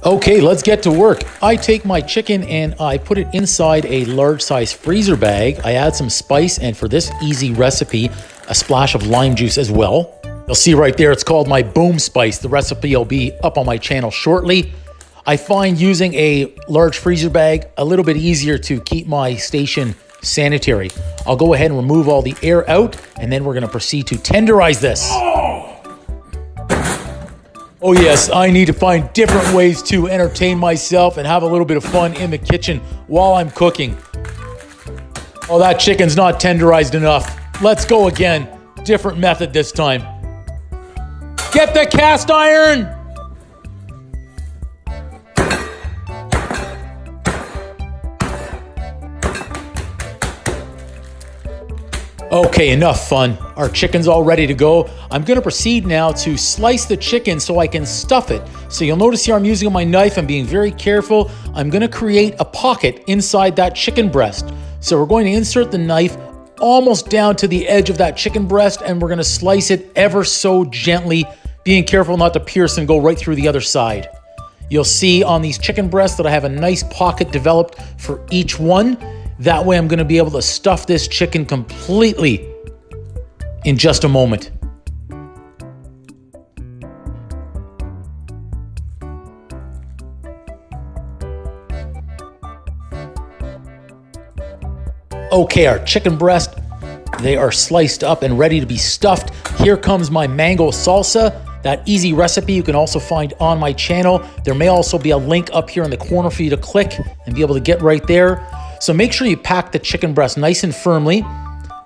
Okay, let's get to work. I take my chicken and I put it inside a large size freezer bag. I add some spice, and for this easy recipe, a splash of lime juice as well. You'll see right there, it's called my boom spice. The recipe will be up on my channel shortly. I find using a large freezer bag a little bit easier to keep my station sanitary. I'll go ahead and remove all the air out, and then we're gonna proceed to tenderize this. Oh yes, I need to find different ways to entertain myself and have a little bit of fun in the kitchen while I'm cooking. Oh, that chicken's not tenderized enough. Let's go again. Different method this time. Get the cast iron! Okay, enough fun. Our chicken's all ready to go. I'm gonna proceed now to slice the chicken so I can stuff it. So you'll notice here I'm using my knife. I'm being very careful. I'm gonna create a pocket inside that chicken breast. So we're going to insert the knife almost down to the edge of that chicken breast, and we're gonna slice it ever so gently, being careful not to pierce and go right through the other side. You'll see on these chicken breasts that I have a nice pocket developed for each one. That way I'm gonna be able to stuff this chicken completely in just a moment. Okay, our chicken breast, they are sliced up and ready to be stuffed. Here comes my mango salsa. That easy recipe you can also find on my channel. There may also be a link up here in the corner for you to click and be able to get right there. So make sure you pack the chicken breast nice and firmly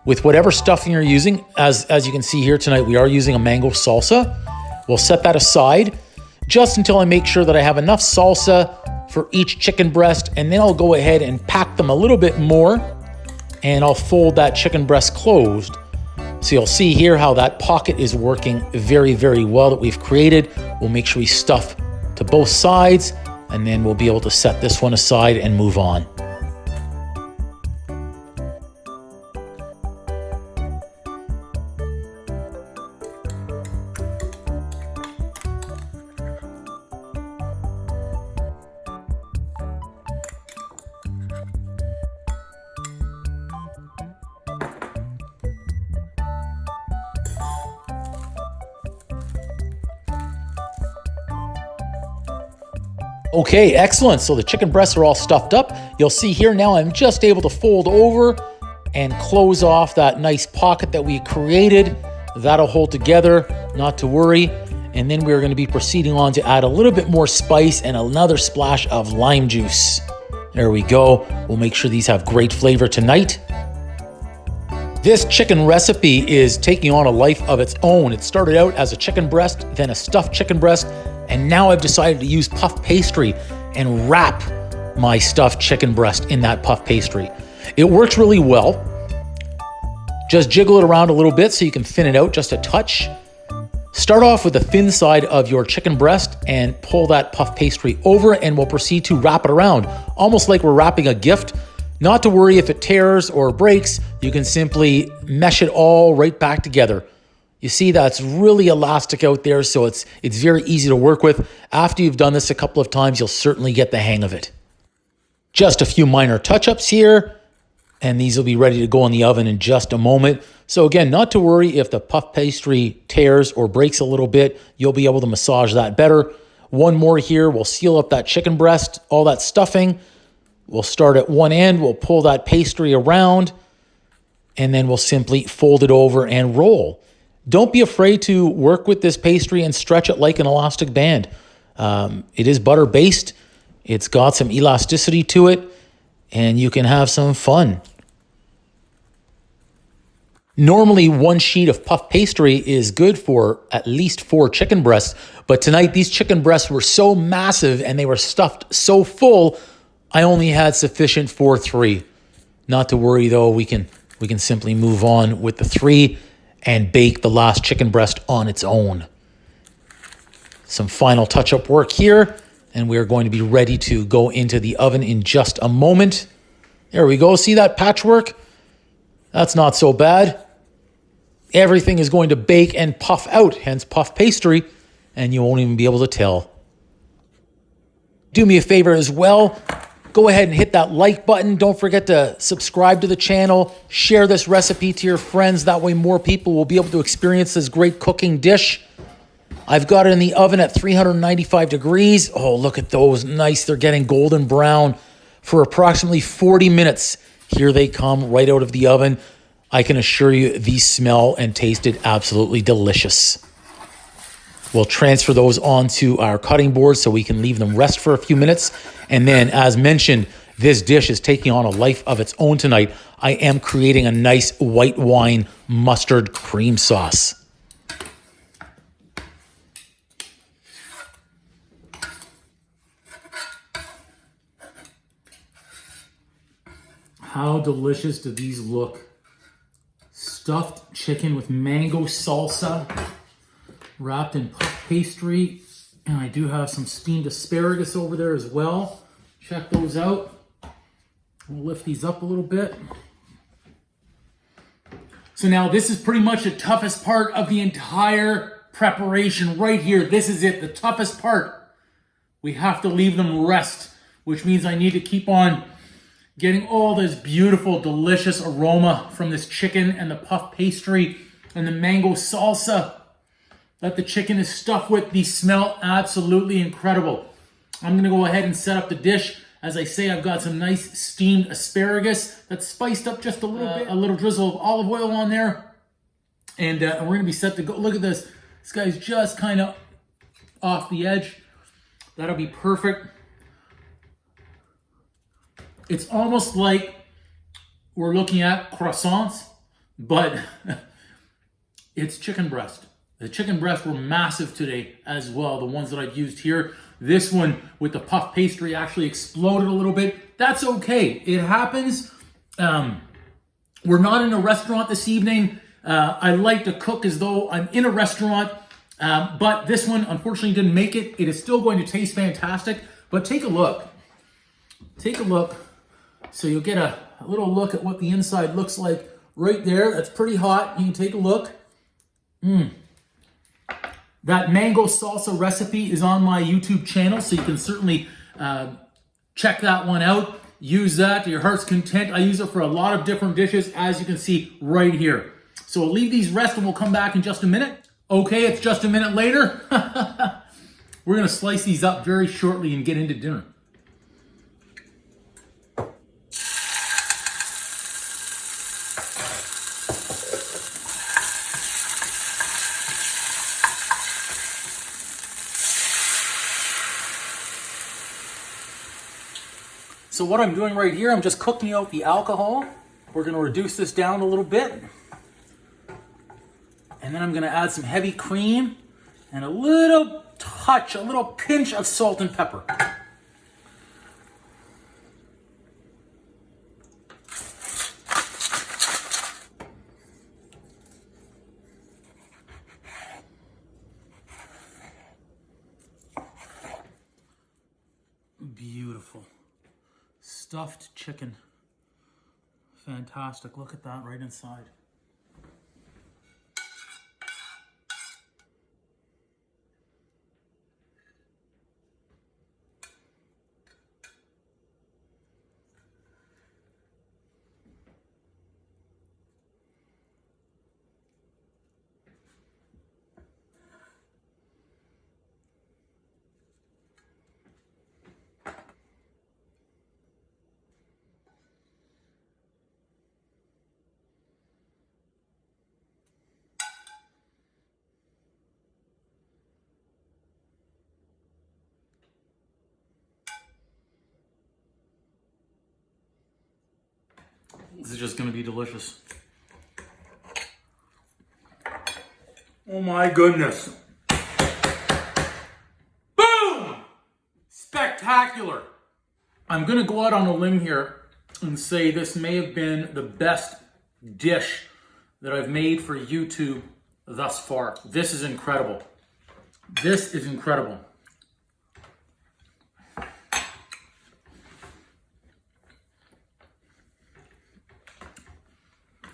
with whatever stuffing you're using. As you can see here tonight, we are using a mango salsa. We'll set that aside just until I make sure that I have enough salsa for each chicken breast, and then I'll go ahead and pack them a little bit more, and I'll fold that chicken breast closed. So you'll see here how that pocket is working very, very well that we've created. We'll make sure we stuff to both sides, and then we'll be able to set this one aside and move on. Okay, excellent. So the chicken breasts are all stuffed up. You'll see here now I'm just able to fold over and close off that nice pocket that we created. That'll hold together, not to worry. And then we're going to be proceeding on to add a little bit more spice and another splash of lime juice. There we go. We'll make sure these have great flavor tonight. This chicken recipe is taking on a life of its own. It started out as a chicken breast, then a stuffed chicken breast, and now I've decided to use puff pastry and wrap my stuffed chicken breast in that puff pastry. It works really well. Just jiggle it around a little bit so you can thin it out just a touch. Start off with the thin side of your chicken breast and pull that puff pastry over, and we'll proceed to wrap it around, almost like we're wrapping a gift. Not to worry if it tears or breaks, you can simply mesh it all right back together. You see that's really elastic out there, so it's very easy to work with. After you've done this a couple of times, you'll certainly get the hang of it. Just a few minor touch-ups here, and these will be ready to go in the oven in just a moment. So again, not to worry if the puff pastry tears or breaks a little bit, you'll be able to massage that better. One more here, we'll seal up that chicken breast, all that stuffing. We'll start at one end, we'll pull that pastry around, and then we'll simply fold it over and roll. Don't be afraid to work with this pastry and stretch it like an elastic band. It is butter-based. It's got some elasticity to it, and you can have some fun. Normally, one sheet of puff pastry is good for at least 4 chicken breasts, but tonight these chicken breasts were so massive and they were stuffed so full, I only had sufficient for 3. Not to worry though, we can simply move on with the 3 and bake the last chicken breast on its own. Some final touch-up work here, and we are going to be ready to go into the oven in just a moment. There we go. See that patchwork? That's not so bad. Everything is going to bake and puff out, hence puff pastry, and you won't even be able to tell. Do me a favor as well. Go ahead and hit that like button. Don't forget to subscribe to the channel. Share this recipe to your friends. That way more people will be able to experience this great cooking dish. I've got it in the oven at 395 degrees. Oh, look at those. Nice. They're getting golden brown for approximately 40 minutes. Here they come right out of the oven. I can assure you these smell and tasted absolutely delicious. We'll transfer those onto our cutting board so we can leave them rest for a few minutes. And then, as mentioned, this dish is taking on a life of its own tonight. I am creating a nice white wine mustard cream sauce. How delicious do these look? Stuffed chicken with mango salsa, wrapped in puff pastry, and I do have some steamed asparagus over there as well. Check those out. We'll lift these up a little bit. So now this is pretty much the toughest part of the entire preparation right here. This is it, the toughest part. We have to leave them rest, which means I need to keep on getting all this beautiful, delicious aroma from this chicken and the puff pastry and the mango salsa that the chicken is stuffed with. These smell absolutely incredible. I'm gonna go ahead and set up the dish. As I say, I've got some nice steamed asparagus that's spiced up just a little bit, a little drizzle of olive oil on there. And we're gonna be set to go. Look at this. This guy's just kind of off the edge. That'll be perfect. It's almost like we're looking at croissants, but it's chicken breast. The chicken breasts were massive today as well, the ones that I've used here. This one with the puff pastry actually exploded a little bit. That's okay, it happens. We're not in a restaurant this evening. I like to cook as though I'm in a restaurant, but this one unfortunately didn't make it. It is still going to taste fantastic, but take a look. Take a look. So you'll get a little look at what the inside looks like right there. That's pretty hot. You can take a look. That mango salsa recipe is on my YouTube channel, so you can certainly check that one out. Use that to your heart's content. I use it for a lot of different dishes, as you can see right here. So we'll leave these rest and we'll come back in just a minute. Okay, it's just a minute later. We're going to slice these up very shortly and get into dinner. So what I'm doing right here, I'm just cooking out the alcohol. We're going to reduce this down a little bit. And then I'm going to add some heavy cream and a little touch, a little pinch of salt and pepper. Beautiful. Stuffed chicken. Fantastic. Look at that right inside. This is just going to be delicious. Oh my goodness. Boom! Spectacular. I'm going to go out on a limb here and say this may have been the best dish that I've made for YouTube thus far. This is incredible. This is incredible.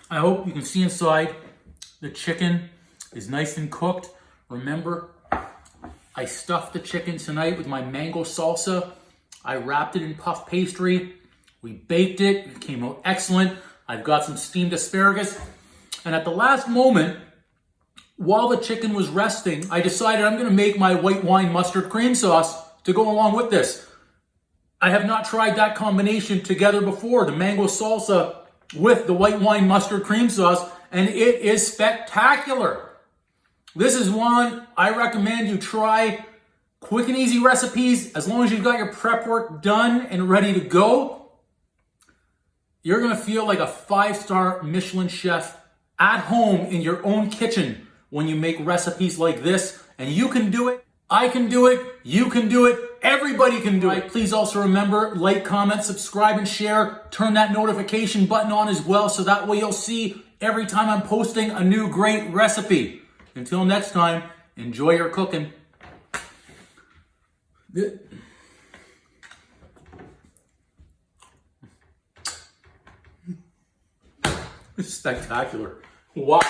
I hope you can see inside. The chicken is nice and cooked. Remember, I stuffed the chicken tonight with my mango salsa I wrapped it in puff pastry. We baked it. It came out excellent. I've got some steamed asparagus. And at the last moment, while the chicken was resting, I decided I'm going to make my white wine mustard cream sauce to go along with this. I have not tried that combination together before, the mango salsa with the white wine mustard cream sauce, and it is spectacular. This is one I recommend you try. Quick and easy recipes. As long as you've got your prep work done and ready to go, you're going to feel like a 5-star Michelin chef at home in your own kitchen when you make recipes like this. And you can do it. I can do it. You can do it. Everybody can do it. Please also remember, like, comment, subscribe, and share. Turn that notification button on as well, so that way you'll see every time I'm posting a new great recipe. Until next time, enjoy your cooking. Spectacular. Wow.